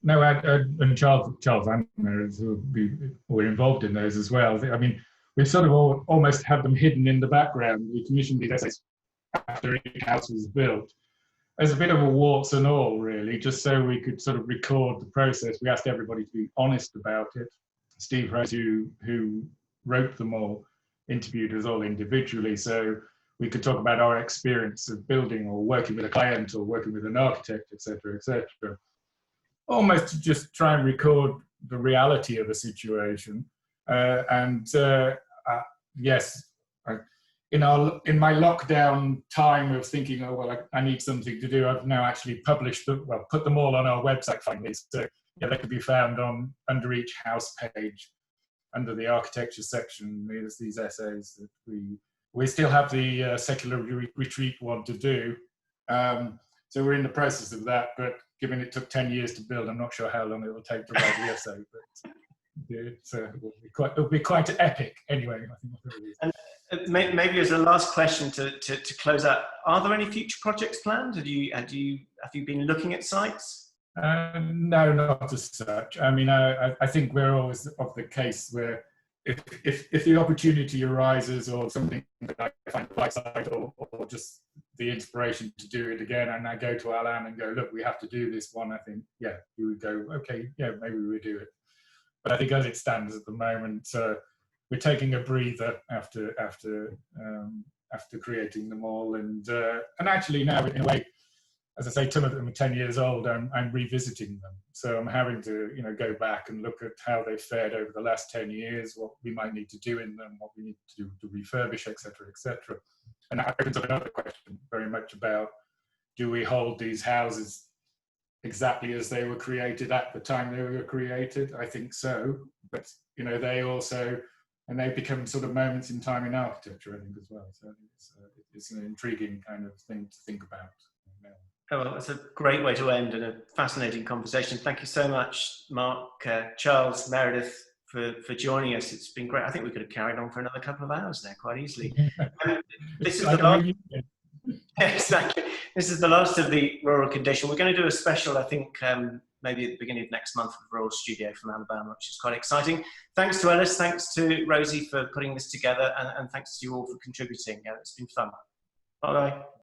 no, and Charles and Meredith were involved in those as well. I mean, we sort of almost had them hidden in the background. We commissioned these essays after each house was built. As a bit of a warts and all, really, just so we could sort of record the process. We asked everybody to be honest about it. Steve Rose, who wrote them all, interviewed us all individually, so we could talk about our experience of building or working with a client or working with an architect, etc., etc. Almost to just try and record the reality of a situation. Yes, in my lockdown time of thinking, oh well, I need something to do, I've now actually published them, well, put them all on our website finally. So yeah, they can be found under each house page, under the architecture section. There's these essays that we still have the secular retreat one to do. So we're in the process of that, but given it took 10 years to build, I'm not sure how long it will take to write the essay, but it'll be quite epic anyway. I think. And maybe as a last question to close out, are there any future projects planned? Have you been looking at sites? No, not as such. I mean, I think we're always of the case where if the opportunity arises or something that I find the right side or just the inspiration to do it again, and I go to Alan and go, look, we have to do this one, I think, yeah, you would go, okay, yeah, maybe we would do it. But I think as it stands at the moment, we're taking a breather after creating them all, and actually now in a way, as I say, some of them are 10 years old. I'm revisiting them, so I'm having to go back and look at how they've fared over the last 10 years, what we might need to do in them, what we need to do to refurbish, etc., etc. And that opens up another question, very much about: do we hold these houses exactly as they were created at the time they were created? I think so, but they also, and they become sort of moments in time in architecture, I think, as well. So it's an intriguing kind of thing to think about. Oh, well, it's a great way to end and a fascinating conversation. Thank you so much, Mark, Charles, Meredith, for joining us. It's been great. I think we could have carried on for another couple of hours there quite easily. This is the last. Exactly. This is the last of the Rural Condition. We're going to do a special, I think, maybe at the beginning of next month with Rural Studio from Alabama, which is quite exciting. Thanks to Ellis, thanks to Rosie for putting this together, and thanks to you all for contributing. It's been fun. Bye-bye.